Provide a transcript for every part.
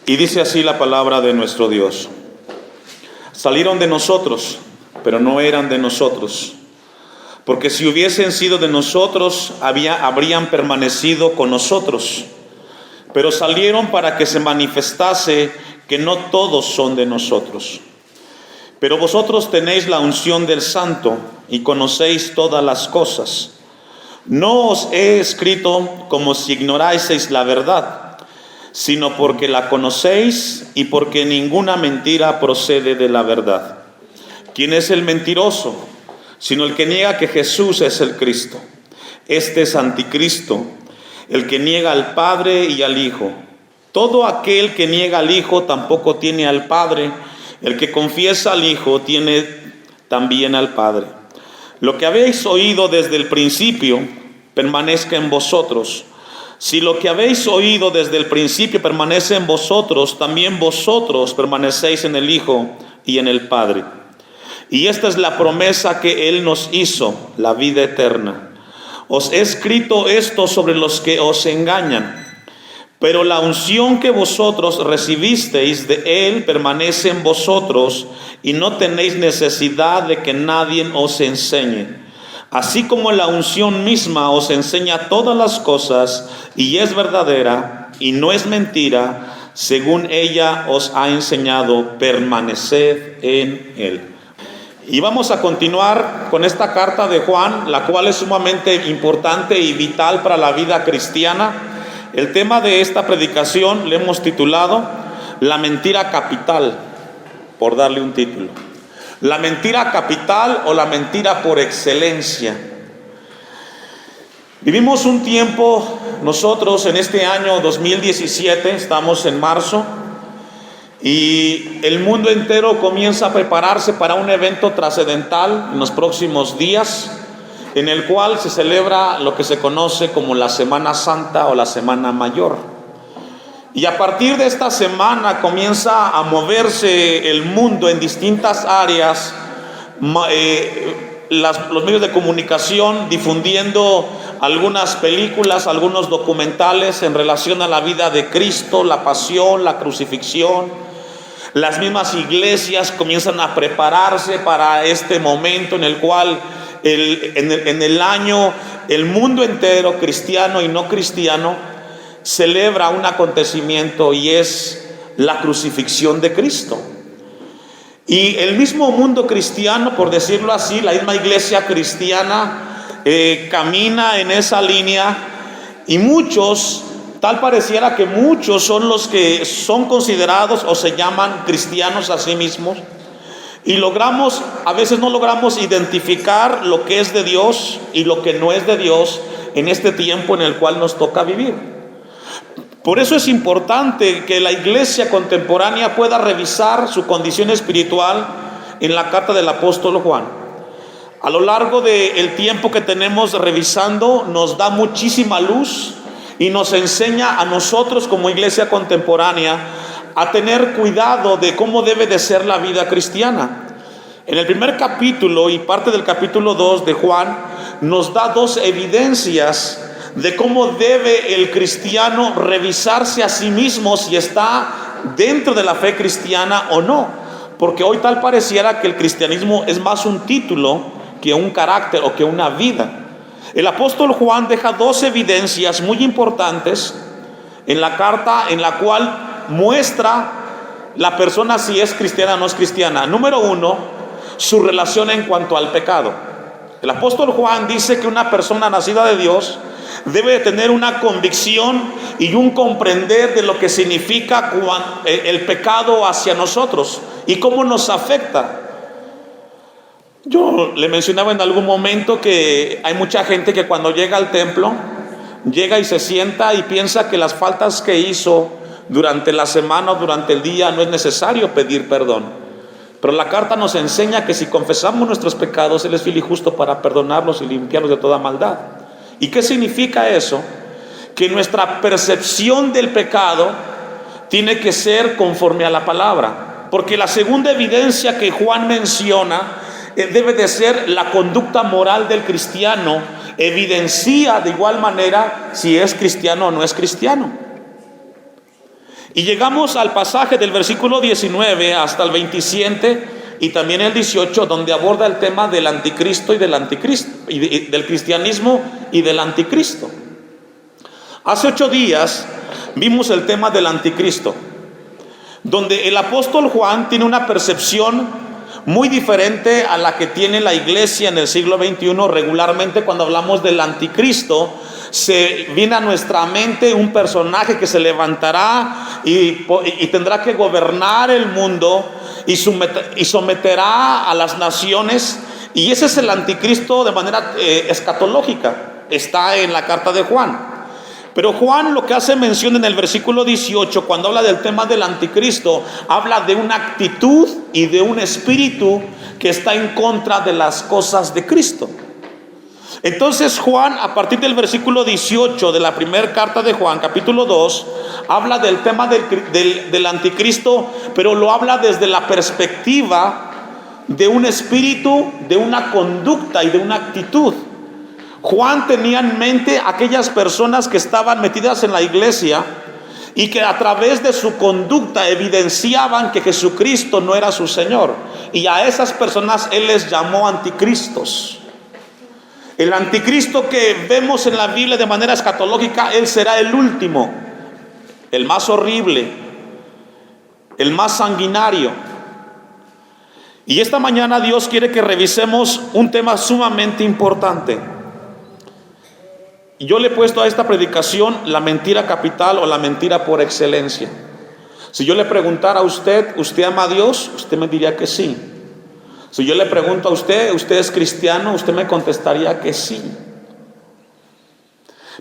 Y dice así la palabra de nuestro Dios: salieron de nosotros, pero no eran de nosotros, porque si hubiesen sido de nosotros, habrían permanecido con nosotros. Pero salieron para que se manifestase que no todos son de nosotros. Pero vosotros tenéis la unción del Santo y conocéis todas las cosas. No os he escrito como si ignoraseis la verdad, sino porque la conocéis y porque ninguna mentira procede de la verdad. ¿Quién es el mentiroso? Sino el que niega que Jesús es el Cristo. Este es anticristo, el que niega al Padre y al Hijo. Todo aquel que niega al Hijo tampoco tiene al Padre. El que confiesa al Hijo tiene también al Padre. Lo que habéis oído desde el principio permanezca en vosotros. Si lo que habéis oído desde el principio permanece en vosotros, también vosotros permanecéis en el Hijo y en el Padre. Y esta es la promesa que Él nos hizo, la vida eterna. Os he escrito esto sobre los que os engañan, pero la unción que vosotros recibisteis de Él permanece en vosotros, y no tenéis necesidad de que nadie os enseñe. Así como la unción misma os enseña todas las cosas, y es verdadera y no es mentira, según ella os ha enseñado, permaneced en Él. Y vamos a continuar con esta carta de Juan, la cual es sumamente importante y vital para la vida cristiana. El tema de esta predicación le hemos titulado La mentira capital, por darle un título. La mentira capital o la mentira por excelencia. Vivimos un tiempo, nosotros en este año 2017, estamos en marzo, y el mundo entero comienza a prepararse para un evento trascendental en los próximos días, en el cual se celebra lo que se conoce como la Semana Santa o la Semana Mayor. Y a partir de esta semana comienza a moverse el mundo en distintas áreas, los medios de comunicación difundiendo algunas películas, algunos documentales en relación a la vida de Cristo, la pasión, la crucifixión. Las mismas iglesias comienzan a prepararse para este momento en el cual en el año el mundo entero, cristiano y no cristiano, celebra un acontecimiento, y es la crucifixión de Cristo. Y el mismo mundo cristiano, por decirlo así, la misma iglesia cristiana camina en esa línea, y muchos, tal pareciera que muchos son los que son considerados o se llaman cristianos a sí mismos, y a veces no logramos identificar lo que es de Dios y lo que no es de Dios en este tiempo en el cual nos toca vivir. Por eso es importante que la iglesia contemporánea pueda revisar su condición espiritual en la carta del apóstol Juan. A lo largo del tiempo que tenemos revisando, nos da muchísima luz y nos enseña a nosotros como iglesia contemporánea a tener cuidado de cómo debe de ser la vida cristiana. En el primer capítulo y parte del capítulo 2 de Juan nos da dos evidencias de cómo debe el cristiano revisarse a sí mismo si está dentro de la fe cristiana o no. Porque hoy tal pareciera que el cristianismo es más un título que un carácter o que una vida. El apóstol Juan deja dos evidencias muy importantes en la carta, en la cual muestra la persona si es cristiana o no es cristiana. Número uno, su relación en cuanto al pecado. El apóstol Juan dice que una persona nacida de Dios debe de tener una convicción y un comprender de lo que significa el pecado hacia nosotros y cómo nos afecta. Yo le mencionaba en algún momento que hay mucha gente que cuando llega al templo, llega y se sienta y piensa que las faltas que hizo durante la semana o durante el día no es necesario pedir perdón. Pero la carta nos enseña que si confesamos nuestros pecados, Él es fiel y justo para perdonarlos y limpiarlos de toda maldad. ¿Y qué significa eso? Que nuestra percepción del pecado tiene que ser conforme a la palabra. Porque la segunda evidencia que Juan menciona debe de ser la conducta moral del cristiano. Evidencia de igual manera si es cristiano o no es cristiano. Y llegamos al pasaje del versículo 19 hasta el 27 y también el 18, donde aborda el tema del anticristo y del anticristo, y del cristianismo y del anticristo. Hace 8 días vimos el tema del anticristo, donde el apóstol Juan tiene una percepción muy diferente a la que tiene la iglesia en el siglo XXI. Regularmente cuando hablamos del anticristo, se viene a nuestra mente un personaje que se levantará y tendrá que gobernar el mundo y someterá a las naciones, y ese es el anticristo de manera escatológica. Está en la carta de Juan. Pero Juan lo que hace mención en el versículo 18, cuando habla del tema del anticristo, habla de una actitud y de un espíritu que está en contra de las cosas de Cristo. Entonces Juan, a partir del versículo 18 de la primera carta de Juan, capítulo 2, habla del tema del anticristo, pero lo habla desde la perspectiva de un espíritu, de una conducta y de una actitud. Juan tenía en mente aquellas personas que estaban metidas en la iglesia y que a través de su conducta evidenciaban que Jesucristo no era su Señor. Y a esas personas él les llamó anticristos. El anticristo que vemos en la Biblia de manera escatológica, él será el último, el más horrible, el más sanguinario. Y esta mañana Dios quiere que revisemos un tema sumamente importante. Yo le he puesto a esta predicación la mentira capital o la mentira por excelencia. Si yo le preguntara a usted, ¿usted ama a Dios?, usted me diría que sí. Si yo le pregunto a usted, ¿usted es cristiano?, usted me contestaría que sí.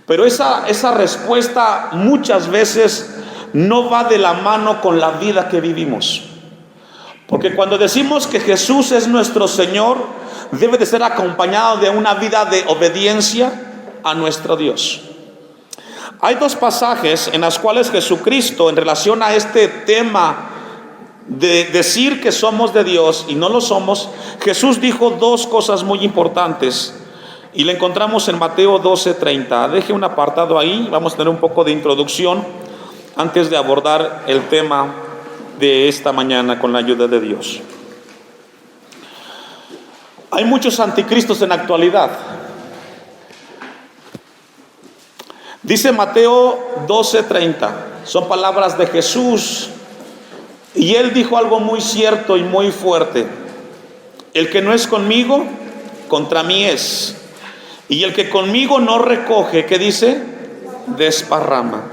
Pero esa respuesta muchas veces no va de la mano con la vida que vivimos. Porque cuando decimos que Jesús es nuestro Señor, debe de ser acompañado de una vida de obediencia a nuestro Dios. Hay 2 pasajes en los cuales Jesucristo, en relación a este tema de decir que somos de Dios y no lo somos, Jesús dijo 2 cosas muy importantes, y le encontramos en Mateo 12:30. Deje un apartado ahí, vamos a tener un poco de introducción antes de abordar el tema de esta mañana con la ayuda de Dios. Hay muchos anticristos en la actualidad. Dice Mateo 12:30, son palabras de Jesús, y él dijo algo muy cierto y muy fuerte: el que no es conmigo, contra mí es, y el que conmigo no recoge, ¿qué dice? Desparrama.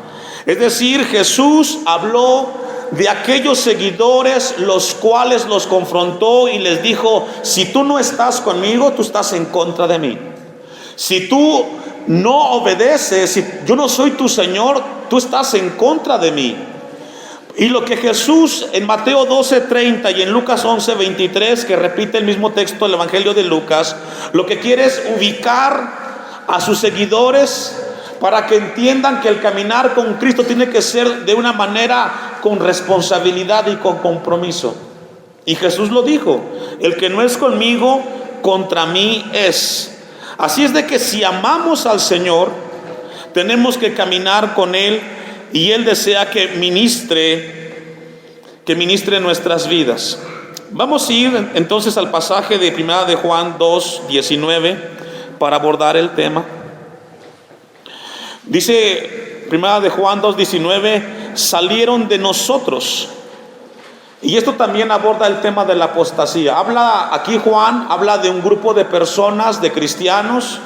Es decir, Jesús habló de aquellos seguidores los cuales los confrontó y les dijo: si tú no estás conmigo, tú estás en contra de mí. Si tú no obedeces, si yo no soy tu Señor, tú estás en contra de mí. Y lo que Jesús en Mateo 12:30 y en Lucas 11:23, que repite el mismo texto del Evangelio de Lucas, lo que quiere es ubicar a sus seguidores para que entiendan que el caminar con Cristo tiene que ser de una manera con responsabilidad y con compromiso. Y Jesús lo dijo: el que no es conmigo, contra mí es. Así es de que si amamos al Señor, tenemos que caminar con Él, y Él desea que ministre nuestras vidas. Vamos a ir entonces al pasaje de 1 de Juan 2:19 para abordar el tema. Dice 1 de Juan 2:19, salieron de nosotros. Y esto también aborda el tema de la apostasía. Juan habla de un grupo de personas, de cristianos,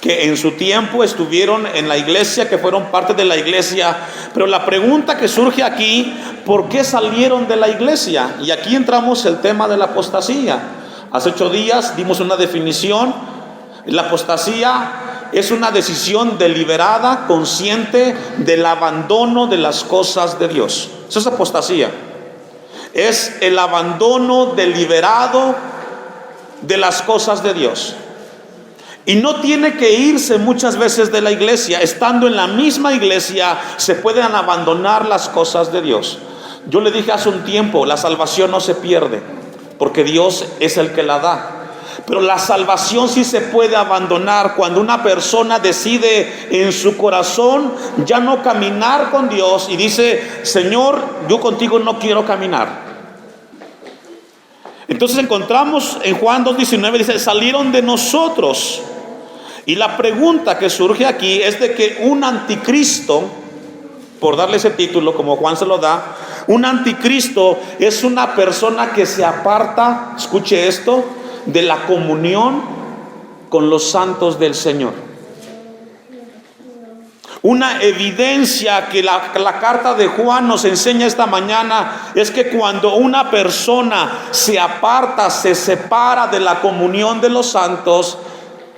que en su tiempo estuvieron en la iglesia, que fueron parte de la iglesia. Pero la pregunta que surge aquí: ¿por qué salieron de la iglesia? Y aquí entramos el tema de la apostasía. Hace 8 días dimos una definición. La apostasía es una decisión deliberada, consciente del abandono de las cosas de Dios. Eso es apostasía. Es el abandono deliberado de las cosas de Dios. Y no tiene que irse muchas veces de la iglesia. Estando en la misma iglesia se pueden abandonar las cosas de Dios. Yo le dije hace un tiempo, la salvación no se pierde, porque Dios es el que la da. Pero la salvación sí se puede abandonar cuando una persona decide en su corazón ya no caminar con Dios y dice: Señor, yo contigo no quiero caminar. Entonces encontramos en Juan 2:19, dice: salieron de nosotros. Y la pregunta que surge aquí es de que un anticristo, por darle ese título como Juan se lo da, un anticristo es una persona que se aparta, escuche esto, de la comunión con los santos del Señor. Una evidencia que la carta de Juan nos enseña esta mañana es que cuando una persona se aparta, se separa de la comunión de los santos,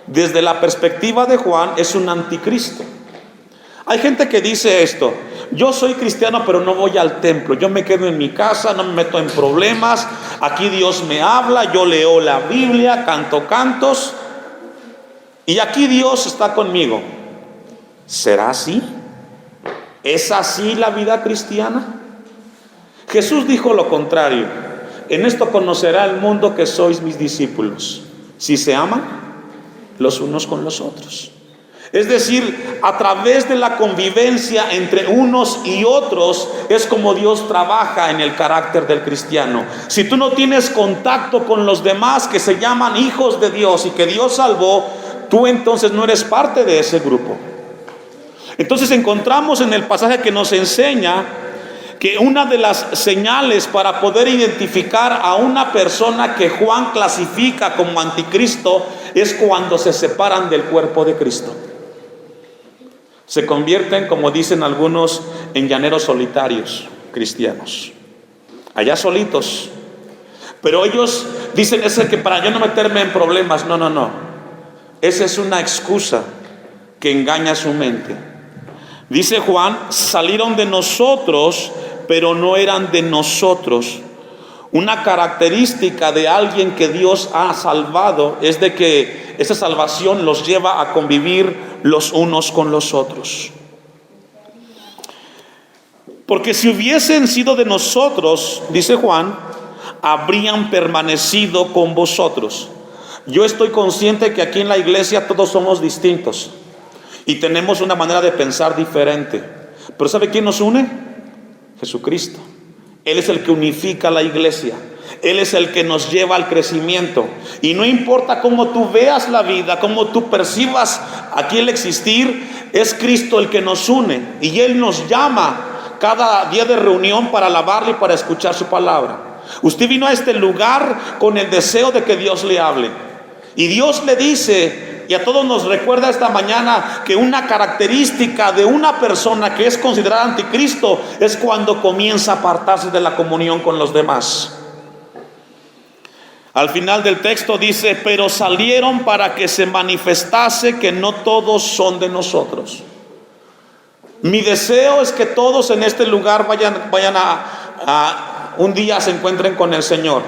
desde la perspectiva de Juan es un anticristo. Hay gente que dice esto: yo soy cristiano pero no voy al templo, yo me quedo en mi casa, no me meto en problemas, aquí Dios me habla, yo leo la Biblia, canto cantos y aquí Dios está conmigo. ¿Será así? ¿Es así la vida cristiana? Jesús dijo lo contrario: en esto conocerá el mundo que sois mis discípulos, si se aman los unos con los otros. Es decir, a través de la convivencia entre unos y otros es como Dios trabaja en el carácter del cristiano. Si tú no tienes contacto con los demás que se llaman hijos de Dios y que Dios salvó, tú entonces no eres parte de ese grupo. Entonces encontramos en el pasaje que nos enseña que una de las señales para poder identificar a una persona que Juan clasifica como anticristo es cuando se separan del cuerpo de Cristo. Se convierten, como dicen algunos, en llaneros solitarios cristianos, allá solitos. Pero ellos dicen: es que para yo no meterme en problemas. No. Esa es una excusa que engaña su mente. Dice Juan: salieron de nosotros, pero no eran de nosotros. Una característica de alguien que Dios ha salvado es de que esa salvación los lleva a convivir los unos con los otros. Porque si hubiesen sido de nosotros, dice Juan, habrían permanecido con vosotros. Yo estoy consciente que aquí en la iglesia todos somos distintos y tenemos una manera de pensar diferente. Pero ¿sabe quién nos une? Jesucristo. Él es el que unifica la iglesia. Él es el que nos lleva al crecimiento. Y no importa cómo tú veas la vida, cómo tú percibas aquí el existir, es Cristo el que nos une. Y Él nos llama cada día de reunión para alabarle y para escuchar su palabra. Usted vino a este lugar con el deseo de que Dios le hable. Y Dios le dice, y a todos nos recuerda esta mañana, que una característica de una persona que es considerada anticristo es cuando comienza a apartarse de la comunión con los demás. Al final del texto dice: pero salieron para que se manifestase que no todos son de nosotros. Mi deseo es que todos en este lugar vayan a un día se encuentren con el Señor.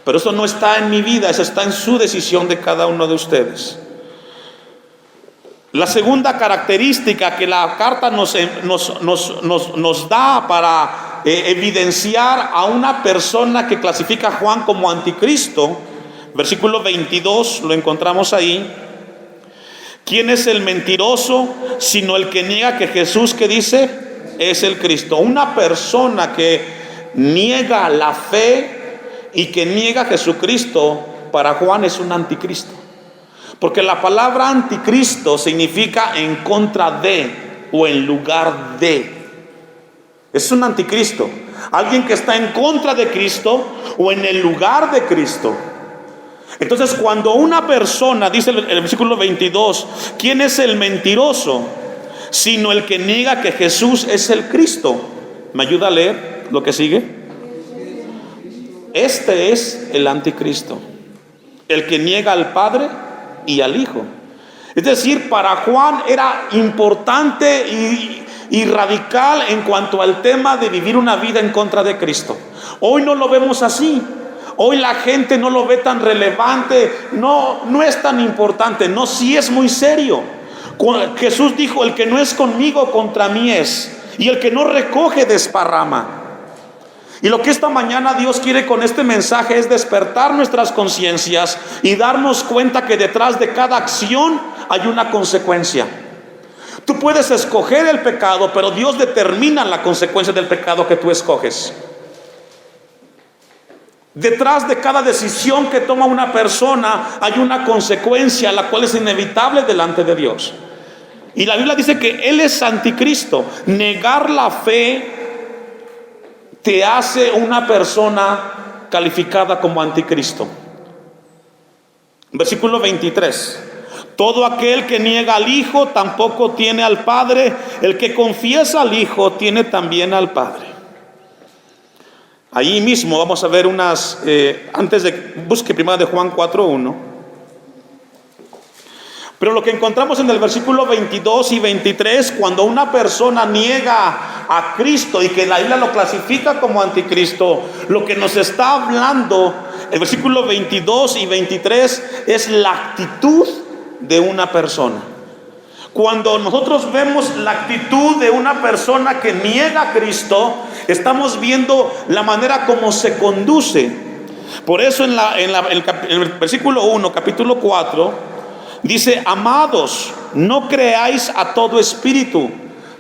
Pero eso no está en mi vida, eso está en su decisión de cada uno de ustedes. La segunda característica que la carta nos da para evidenciar a una persona que clasifica a Juan como anticristo, versículo 22, lo encontramos ahí. ¿Quién es el mentiroso sino el que niega que Jesús, que dice, es el Cristo? Una persona que niega la fe y que niega a Jesucristo, para Juan es un anticristo. Porque la palabra anticristo significa en contra de o en lugar de. Es un anticristo, alguien que está en contra de Cristo o en el lugar de Cristo. Entonces, cuando una persona, dice el versículo 22, ¿quién es el mentiroso? Sino el que niega que Jesús es el Cristo. ¿Me ayuda a leer lo que sigue? Este es el anticristo, el que niega al Padre y al Hijo. Es decir, para Juan era importante y radical en cuanto al tema de vivir una vida en contra de Cristo. Hoy no lo vemos así. Hoy la gente no lo ve tan relevante. No es tan importante. No, sí es muy serio. Jesús dijo: el que no es conmigo, contra mí es. Y el que no recoge, desparrama. Y lo que esta mañana Dios quiere con este mensaje es despertar nuestras conciencias y darnos cuenta que detrás de cada acción hay una consecuencia. Tú puedes escoger el pecado, pero Dios determina la consecuencia del pecado que tú escoges. Detrás de cada decisión que toma una persona hay una consecuencia, la cual es inevitable delante de Dios. Y la Biblia dice que Él es anticristo. Negar la fe te hace una persona calificada como anticristo. Versículo 23. Todo aquel que niega al Hijo tampoco tiene al Padre. El que confiesa al Hijo tiene también al Padre. Ahí mismo vamos a ver unas, antes de, busque primero de Juan 4:1. Pero lo que encontramos en el versículo 22 y 23, cuando una persona niega a Cristo y que la Biblia lo clasifica como anticristo, lo que nos está hablando, el versículo 22 y 23, es la actitud de una persona. Cuando nosotros vemos la actitud de una persona que niega a Cristo, estamos viendo la manera como se conduce. Por eso en el versículo 1, capítulo 4, dice: amados, no creáis a todo espíritu.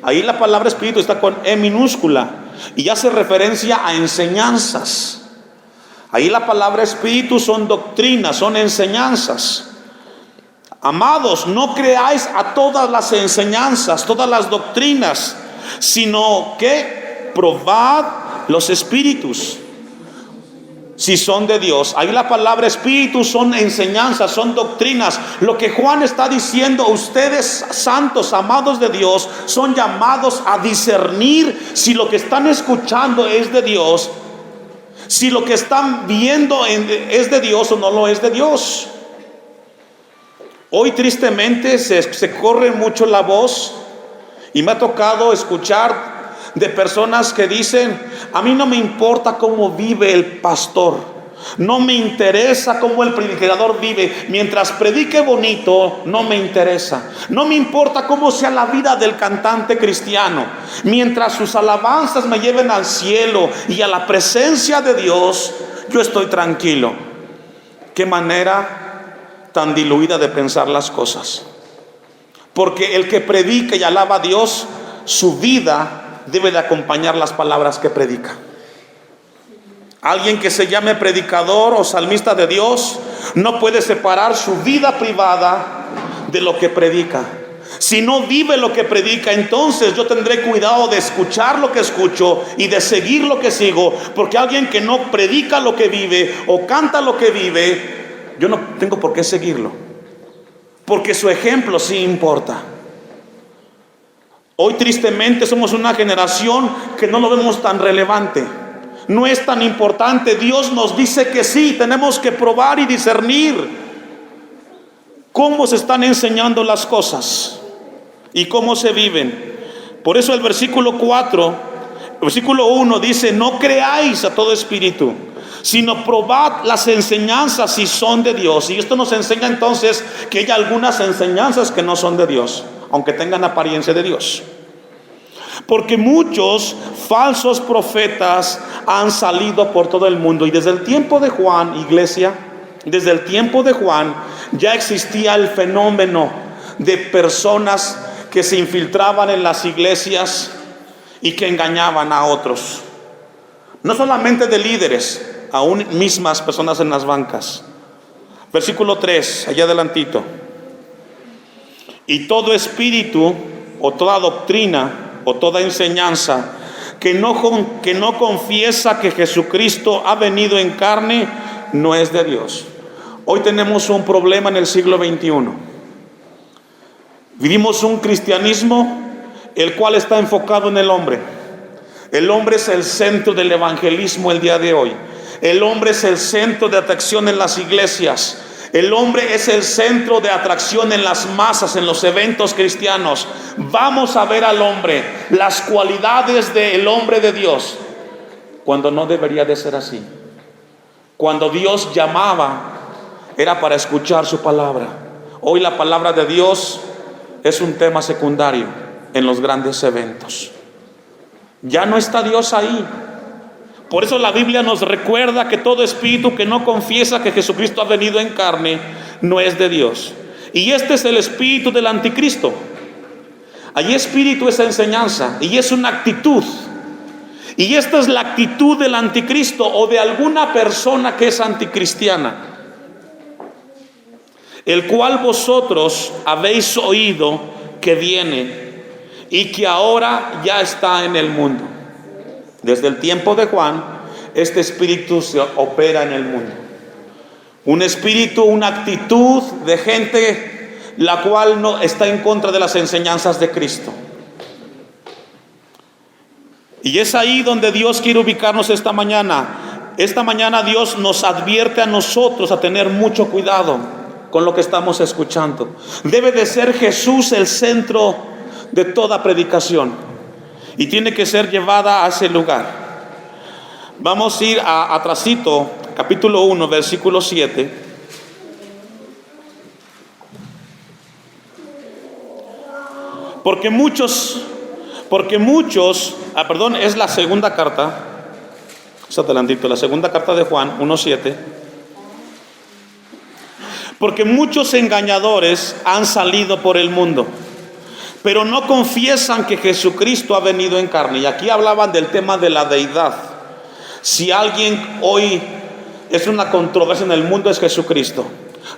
Ahí la palabra espíritu está con E minúscula y hace referencia a enseñanzas. Ahí la palabra espíritu son doctrinas, son enseñanzas. Amados, no creáis a todas las enseñanzas, todas las doctrinas, sino que probad los espíritus, si son de Dios. Ahí la palabra espíritu son enseñanzas, son doctrinas. Lo que Juan está diciendo: ustedes santos, amados de Dios, son llamados a discernir si lo que están escuchando es de Dios, si lo que están viendo es de Dios o no lo es de Dios. Hoy tristemente se corre mucho la voz, y me ha tocado escuchar de personas que dicen: a mí no me importa cómo vive el pastor, no me interesa cómo el predicador vive, mientras predique bonito no me interesa, no me importa cómo sea la vida del cantante cristiano, mientras sus alabanzas me lleven al cielo y a la presencia de Dios, yo estoy tranquilo. Qué manera tan diluida de pensar las cosas. Porque el que predica y alaba a Dios, su vida debe de acompañar las palabras que predica. Alguien que se llame predicador o salmista de Dios no puede separar su vida privada de lo que predica. Si no vive lo que predica, entonces yo tendré cuidado de escuchar lo que escucho y de seguir lo que sigo. Porque alguien que no predica lo que vive o canta lo que vive, yo no tengo por qué seguirlo, porque su ejemplo sí importa. Hoy tristemente somos una generación que no lo vemos tan relevante. No es tan importante. Dios nos dice que sí, tenemos que probar y discernir cómo se están enseñando las cosas y cómo se viven. Por eso el versículo 4, el versículo 1 dice: no creáis a todo espíritu, sino probad las enseñanzas si son de Dios. Y esto nos enseña entonces que hay algunas enseñanzas que no son de Dios, aunque tengan apariencia de Dios. Porque muchos falsos profetas han salido por todo el mundo. Y desde el tiempo de Juan, iglesia, desde el tiempo de Juan ya existía el fenómeno de personas que se infiltraban en las iglesias y que engañaban a otros. No solamente de líderes, aún mismas personas en las bancas. Versículo 3, allá adelantito: y todo espíritu o toda doctrina o toda enseñanza que no confiesa que Jesucristo ha venido en carne no es de Dios. Hoy tenemos un problema en el siglo XXI. Vivimos un cristianismo el cual está enfocado en el hombre. El hombre es el centro del evangelismo el día de hoy. El hombre es el centro de atracción en las iglesias. El hombre es el centro de atracción en las masas, en los eventos cristianos. Vamos a ver al hombre, las cualidades del hombre de Dios, cuando no debería de ser así. Cuando Dios llamaba, era para escuchar su palabra. Hoy la palabra de Dios es un tema secundario en los grandes eventos. Ya no está Dios ahí. Por eso la Biblia nos recuerda que todo espíritu que no confiesa que Jesucristo ha venido en carne no es de Dios. Y este es el espíritu del anticristo. Allí espíritu es enseñanza y es una actitud. Y esta es la actitud del anticristo o de alguna persona que es anticristiana, el cual vosotros habéis oído que viene y que ahora ya está en el mundo. Desde el tiempo de Juan, este espíritu se opera en el mundo. Un espíritu, una actitud de gente la cual no está en contra de las enseñanzas de Cristo. Y es ahí donde Dios quiere ubicarnos esta mañana. Esta mañana Dios nos advierte a nosotros a tener mucho cuidado con lo que estamos escuchando. Debe de ser Jesús el centro de toda predicación y tiene que ser llevada a ese lugar. Vamos a ir atrasito, capítulo 1, versículo 7. Porque muchos, es la segunda carta, es adelantito, la segunda carta de Juan 1:7. Porque muchos engañadores han salido por el mundo, pero no confiesan que Jesucristo ha venido en carne. Y aquí hablaban del tema de la deidad. Si alguien hoy es una controversia en el mundo, es Jesucristo.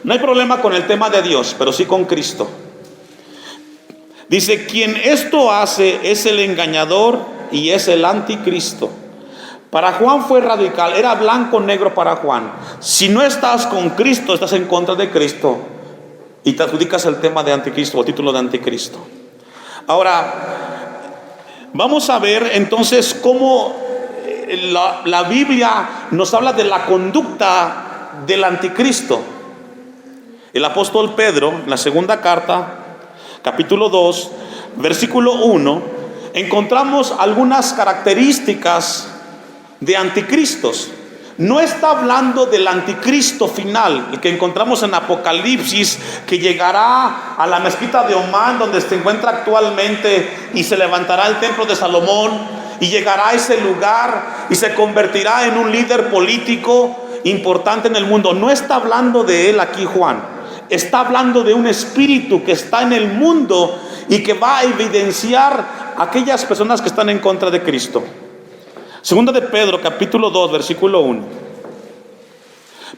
No hay problema con el tema de Dios, pero sí con Cristo. Dice, quien esto hace es el engañador y es el anticristo. Para Juan fue radical, era blanco negro para Juan. Si no estás con Cristo, estás en contra de Cristo y te adjudicas el tema de anticristo o título de anticristo. Ahora, vamos a ver entonces cómo la Biblia nos habla de la conducta del anticristo. El apóstol Pedro, en la segunda carta, capítulo 2, versículo 1, encontramos algunas características de anticristos. No está hablando del anticristo final, el que encontramos en Apocalipsis, que llegará a la mezquita de Omán, donde se encuentra actualmente, y se levantará el templo de Salomón, y llegará a ese lugar, y se convertirá en un líder político importante en el mundo. No está hablando de él aquí Juan. Está hablando de un espíritu que está en el mundo y que va a evidenciar a aquellas personas que están en contra de Cristo. Segunda de Pedro, capítulo 2, versículo 1.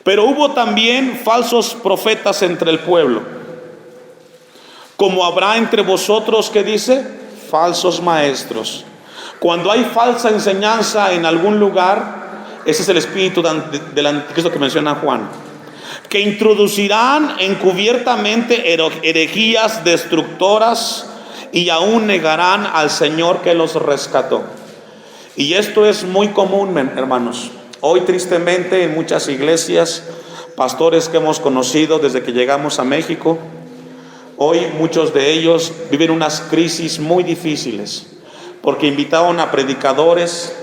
Pero hubo también falsos profetas entre el pueblo, como habrá entre vosotros, ¿qué dice? Falsos maestros. Cuando hay falsa enseñanza en algún lugar, ese es el espíritu del anticristo que menciona Juan, que introducirán encubiertamente herejías destructoras y aún negarán al Señor que los rescató. Y esto es muy común, hermanos. Hoy tristemente en muchas iglesias, pastores que hemos conocido desde que llegamos a México, hoy muchos de ellos viven unas crisis muy difíciles porque invitaron a predicadores,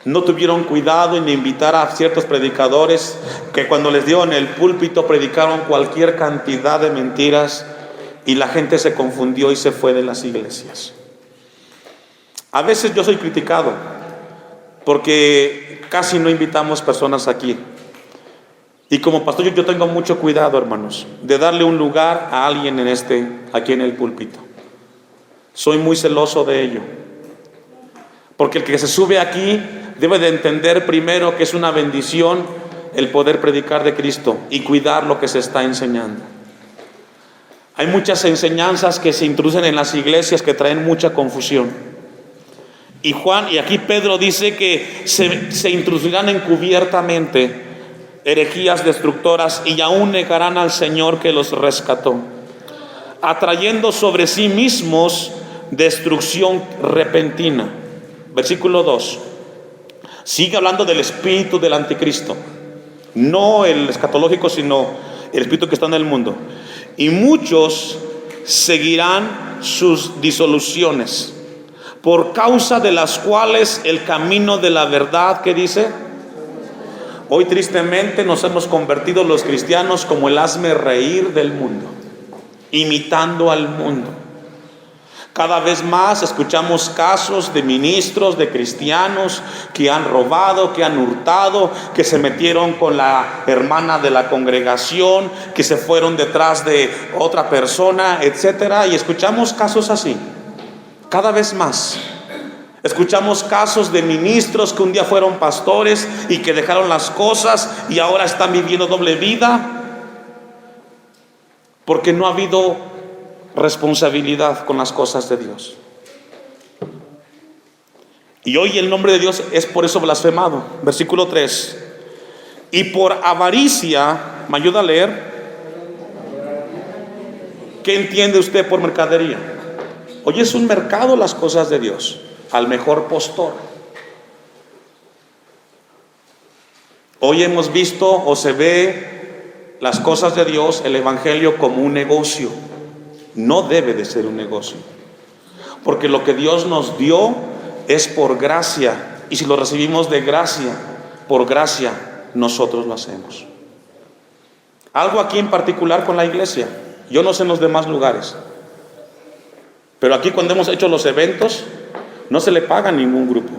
no tuvieron cuidado en invitar a ciertos predicadores que cuando les dio en el púlpito predicaron cualquier cantidad de mentiras y la gente se confundió y se fue de las iglesias. A veces yo soy criticado porque casi no invitamos personas aquí. Y como pastor yo tengo mucho cuidado, hermanos, de darle un lugar a alguien aquí en el púlpito. Soy muy celoso de ello. Porque el que se sube aquí debe de entender primero que es una bendición el poder predicar de Cristo y cuidar lo que se está enseñando. Hay muchas enseñanzas que se introducen en las iglesias que traen mucha confusión. Y aquí Pedro dice que se introducirán encubiertamente herejías destructoras y aún negarán al Señor que los rescató, atrayendo sobre sí mismos destrucción repentina. Versículo 2. Sigue hablando del espíritu del anticristo, no el escatológico, sino el espíritu que está en el mundo. Y muchos seguirán sus disoluciones, por causa de las cuales el camino de la verdad, ¿qué dice? Hoy tristemente nos hemos convertido los cristianos como el hazme reír del mundo, imitando al mundo. Cada vez más escuchamos casos de ministros, de cristianos que han robado, que han hurtado, que se metieron con la hermana de la congregación, que se fueron detrás de otra persona, etcétera. Y escuchamos casos así, cada vez más. Escuchamos casos de ministros que un día fueron pastores y que dejaron las cosas y ahora están viviendo doble vida, porque no ha habido responsabilidad con las cosas de Dios. Y hoy el nombre de Dios es por eso blasfemado. Versículo 3. Y por avaricia, ¿me ayuda a leer? ¿Qué entiende usted por mercadería? Hoy es un mercado las cosas de Dios, al mejor postor. Hoy hemos visto o se ve las cosas de Dios, el evangelio, como un negocio. No debe de ser un negocio, porque lo que Dios nos dio es por gracia, y si lo recibimos de gracia, por gracia nosotros lo hacemos. Algo aquí en particular con la iglesia, yo no sé en los demás lugares, pero aquí cuando hemos hecho los eventos, no se le paga a ningún grupo,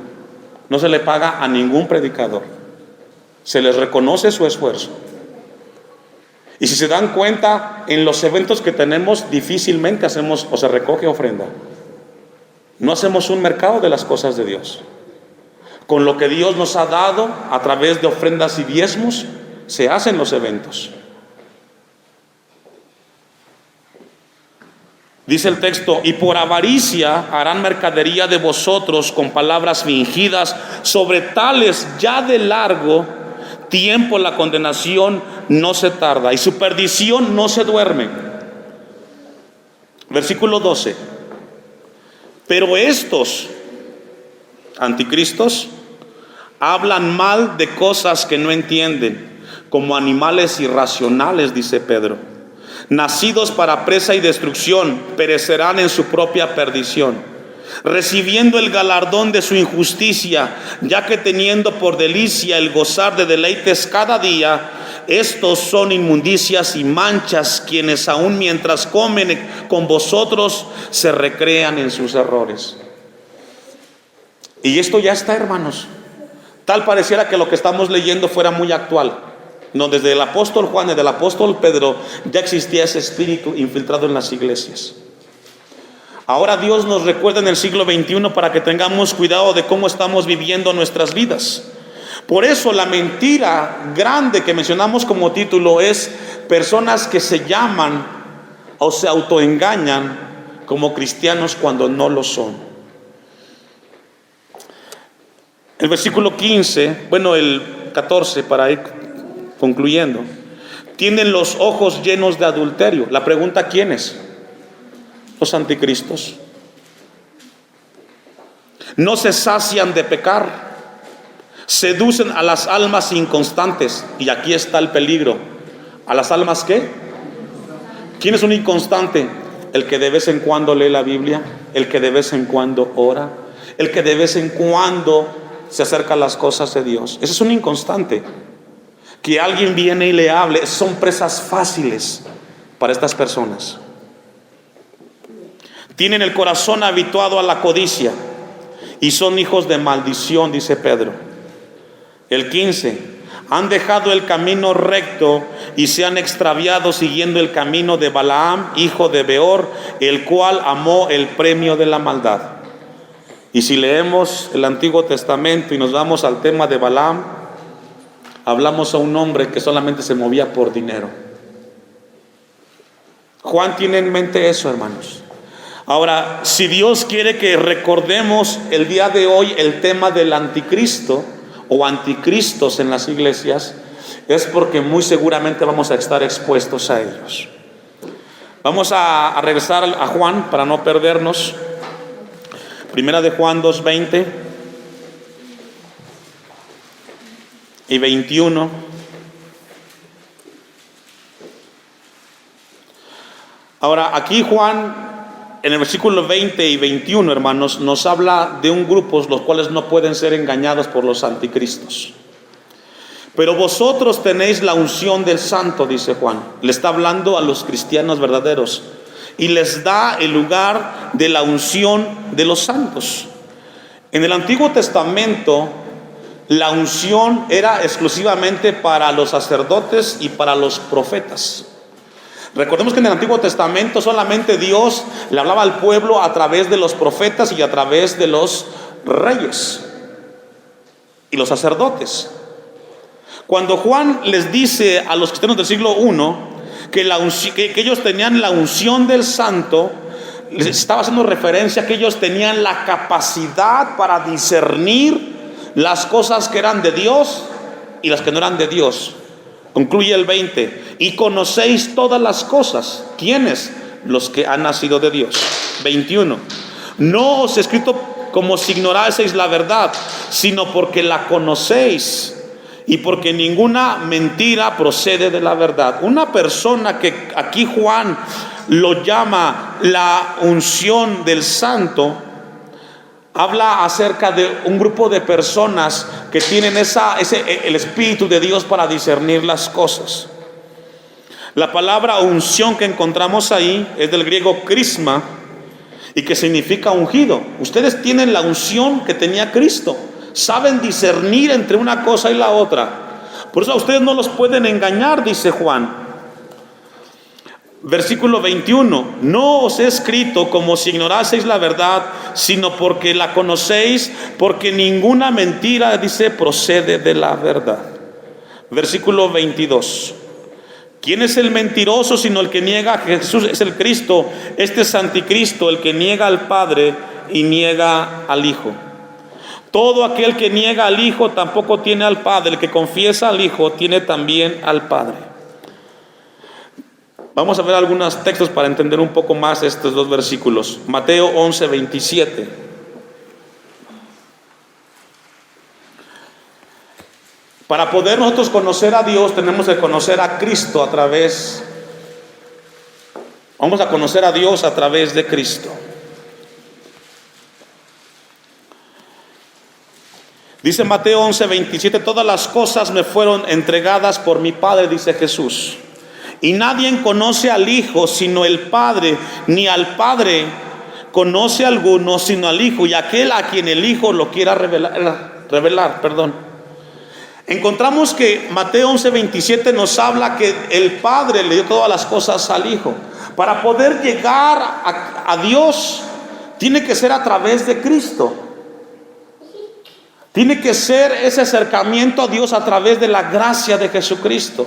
no se le paga a ningún predicador, se les reconoce su esfuerzo. Y si se dan cuenta, en los eventos que tenemos difícilmente hacemos o se recoge ofrenda. No hacemos un mercado de las cosas de Dios. Con lo que Dios nos ha dado a través de ofrendas y diezmos, se hacen los eventos. Dice el texto: y por avaricia harán mercadería de vosotros con palabras fingidas, sobre tales ya de largo tiempo la condenación no se tarda y su perdición no se duerme. Versículo 12. Pero estos anticristos hablan mal de cosas que no entienden, como animales irracionales, dice Pedro, nacidos para presa y destrucción, perecerán en su propia perdición, recibiendo el galardón de su injusticia, ya que teniendo por delicia el gozar de deleites cada día, estos son inmundicias y manchas, quienes aun mientras comen con vosotros se recrean en sus errores. Y esto ya está, hermanos. Tal pareciera que lo que estamos leyendo fuera muy actual. No, desde el apóstol Juan, desde el apóstol Pedro, ya existía ese espíritu infiltrado en las iglesias. Ahora Dios nos recuerda en el siglo XXI para que tengamos cuidado de cómo estamos viviendo nuestras vidas. Por eso la mentira grande que mencionamos como título es personas que se llaman o se autoengañan como cristianos cuando no lo son. El versículo 15, el 14, para ir concluyendo, tienen los ojos llenos de adulterio. La pregunta: ¿quiénes? Los anticristos. No se sacian de pecar, seducen a las almas inconstantes. Y aquí está el peligro. ¿A las almas qué? ¿Quién es un inconstante? El que de vez en cuando lee la Biblia, el que de vez en cuando ora, el que de vez en cuando se acerca a las cosas de Dios. Ese es un inconstante. Que alguien viene y le hable, son presas fáciles para estas personas. Tienen el corazón habituado a la codicia y son hijos de maldición, dice Pedro. El 15, han dejado el camino recto y se han extraviado siguiendo el camino de Balaam, hijo de Beor, el cual amó el premio de la maldad. Y si leemos el Antiguo Testamento y nos vamos al tema de Balaam, hablamos a un hombre que solamente se movía por dinero. Juan tiene en mente eso, hermanos. Ahora, si Dios quiere que recordemos el día de hoy el tema del anticristo o anticristos en las iglesias, es porque muy seguramente vamos a estar expuestos a ellos. Vamos a regresar a Juan para no perdernos. Primera de Juan 2:20 y 21. Ahora, aquí Juan, en el versículo 20 y 21, hermanos, nos habla de un grupo los cuales no pueden ser engañados por los anticristos. Pero vosotros tenéis la unción del Santo, dice Juan. Le está hablando a los cristianos verdaderos. y les da el lugar de la unción de los santos. En el Antiguo Testamento, la unción era exclusivamente para los sacerdotes y para los profetas. Recordemos que en el Antiguo Testamento solamente Dios le hablaba al pueblo a través de los profetas y a través de los reyes y los sacerdotes. Cuando Juan les dice a los cristianos del siglo I que ellos tenían la unción del santo, les estaba haciendo referencia a que ellos tenían la capacidad para discernir las cosas que eran de Dios y las que no eran de Dios. Concluye el 20: y conocéis todas las cosas. ¿Quiénes? Los que han nacido de Dios. 21: no os he escrito como si ignoraseis la verdad, sino porque la conocéis, y porque ninguna mentira procede de la verdad. Una persona que aquí Juan lo llama la unción del santo, habla acerca de un grupo de personas que tienen el Espíritu de Dios para discernir las cosas. La palabra unción que encontramos ahí es del griego crisma, y que significa ungido. Ustedes tienen la unción que tenía Cristo, saben discernir entre una cosa y la otra. Por eso a ustedes no los pueden engañar, dice Juan. Versículo 21: no os he escrito como si ignoraseis la verdad, sino porque la conocéis, porque ninguna mentira, dice, procede de la verdad. Versículo 22: ¿quién es el mentiroso sino el que niega que Jesús es el Cristo? Este es anticristo, el que niega al Padre y niega al Hijo. Todo aquel que niega al Hijo tampoco tiene al Padre. El que confiesa al Hijo tiene también al Padre. Vamos a ver algunos textos para entender un poco más estos dos versículos. Mateo 11, 27. Para poder nosotros conocer a Dios, tenemos que conocer a Cristo vamos a conocer a Dios a través de Cristo. Dice Mateo 11, 27: todas las cosas me fueron entregadas por mi Padre, dice Jesús. Y nadie conoce al Hijo sino el Padre, ni al Padre conoce a alguno sino al Hijo, y aquel a quien el Hijo lo quiera revelar. Encontramos que Mateo 11, 27 nos habla que el Padre le dio todas las cosas al Hijo. Para poder llegar a Dios, tiene que ser a través de Cristo. Tiene que ser ese acercamiento a Dios a través de la gracia de Jesucristo.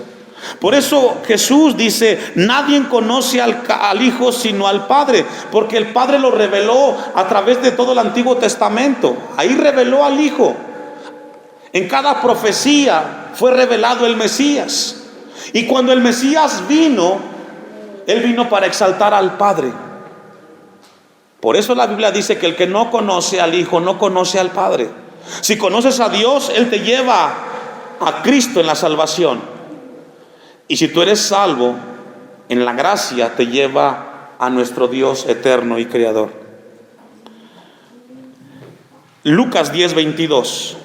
Por eso Jesús dice: nadie conoce al Hijo sino al Padre, porque el Padre lo reveló a través de todo el Antiguo Testamento. Ahí reveló al Hijo. En cada profecía fue revelado el Mesías. Y cuando el Mesías vino, Él vino para exaltar al Padre. Por eso la Biblia dice que el que no conoce al Hijo no conoce al Padre. Si conoces a Dios, Él te lleva a Cristo en la salvación. Y si tú eres salvo, en la gracia te lleva a nuestro Dios eterno y creador. Lucas 10, 22.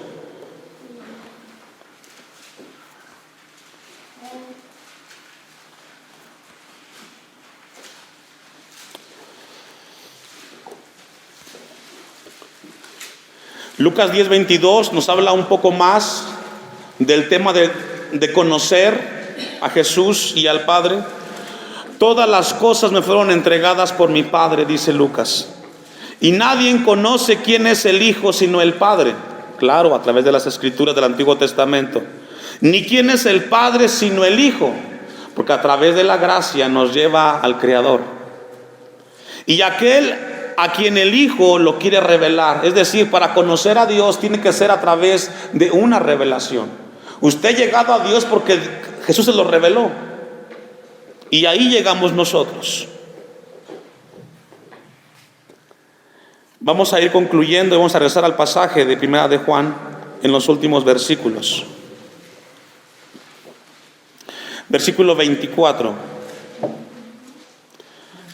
Lucas 10, 22 nos habla un poco más del tema de conocer a Jesús y al Padre. Todas las cosas me fueron entregadas por mi Padre, dice Lucas. Y nadie conoce quién es el Hijo sino el Padre. Claro, a través de las Escrituras del Antiguo Testamento. Ni quién es el Padre sino el Hijo, porque a través de la gracia nos lleva al Creador. Y aquel a quien el Hijo lo quiere revelar. Es decir, para conocer a Dios tiene que ser a través de una revelación. Usted ha llegado a Dios porque Jesús se lo reveló, y ahí llegamos nosotros. Vamos a ir concluyendo y vamos a regresar al pasaje de Primera de Juan en los últimos versículos. Versículo 24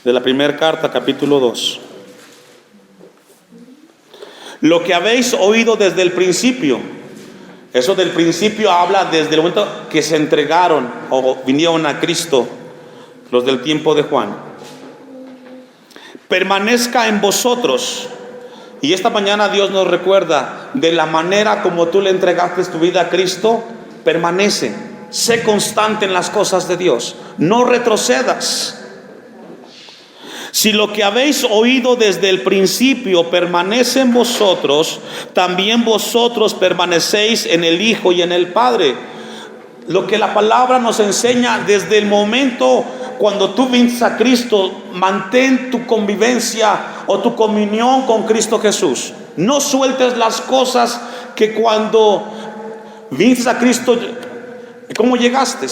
de la primera carta, capítulo 2. Lo que habéis oído desde el principio. Eso del principio habla desde el momento que se entregaron o vinieron a Cristo, los del tiempo de Juan. permanezca en vosotros. Y esta mañana Dios nos recuerda, de la manera como tú le entregaste tu vida a Cristo, permanece, sé constante en las cosas de Dios, no retrocedas. Si lo que habéis oído desde el principio permanece en vosotros, también vosotros permanecéis en el Hijo y en el Padre. Lo que la palabra nos enseña desde el momento cuando tú viniste a Cristo, mantén tu convivencia o tu comunión con Cristo Jesús. No sueltes las cosas que cuando viniste a Cristo, ¿cómo llegaste?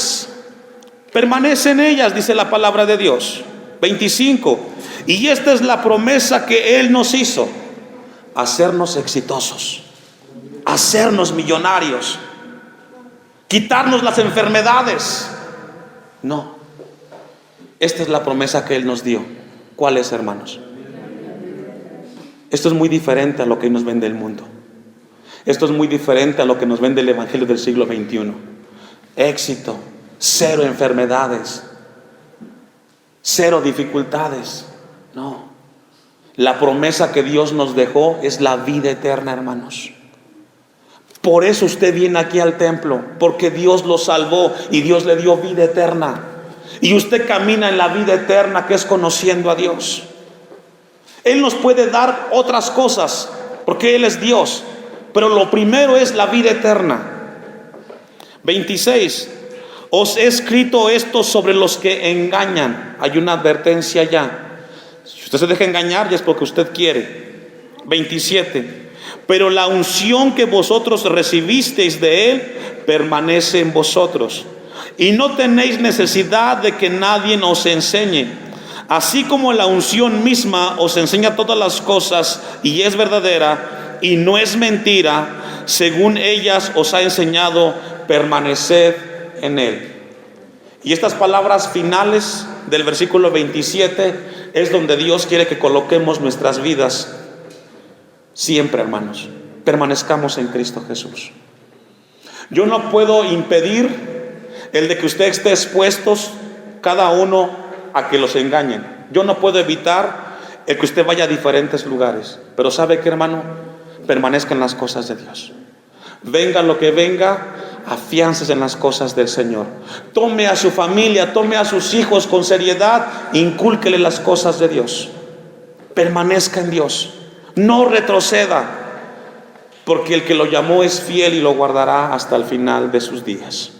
Permanece en ellas, dice la palabra de Dios. 25. Y esta es la promesa que Él nos hizo: hacernos exitosos, hacernos millonarios, quitarnos las enfermedades. No, esta es la promesa que Él nos dio. ¿Cuál es, hermanos? Esto es muy diferente a lo que nos vende el mundo. Esto es muy diferente a lo que nos vende el evangelio del siglo XXI. Éxito, cero enfermedades, cero dificultades. No, la promesa que Dios nos dejó es la vida eterna, hermanos. Por eso usted viene aquí al templo, porque Dios lo salvó y Dios le dio vida eterna. Y usted camina en la vida eterna, que es conociendo a Dios. Él nos puede dar otras cosas, porque Él es Dios, pero lo primero es la vida eterna. 26. Os he escrito esto sobre los que engañan. Hay una advertencia ya. Si usted se deja engañar, ya es porque usted quiere. 27. Pero la unción que vosotros recibisteis de Él permanece en vosotros, y no tenéis necesidad de que nadie os enseñe. Así como la unción misma os enseña todas las cosas y es verdadera y no es mentira, según ellas os ha enseñado, permaneced en Él. Y estas palabras finales del versículo 27 es donde Dios quiere que coloquemos nuestras vidas siempre, hermanos. Permanezcamos en Cristo Jesús. Yo no puedo impedir el de que usted esté expuestos cada uno a que los engañen. Yo no puedo evitar el que usted vaya a diferentes lugares. Pero ¿sabe qué, hermano? Permanezca en las cosas de Dios. Venga lo que venga, afiánzese en las cosas del Señor. Tome a su familia, tome a sus hijos con seriedad, incúlquele las cosas de Dios. Permanezca en Dios. No retroceda, porque el que lo llamó es fiel y lo guardará hasta el final de sus días.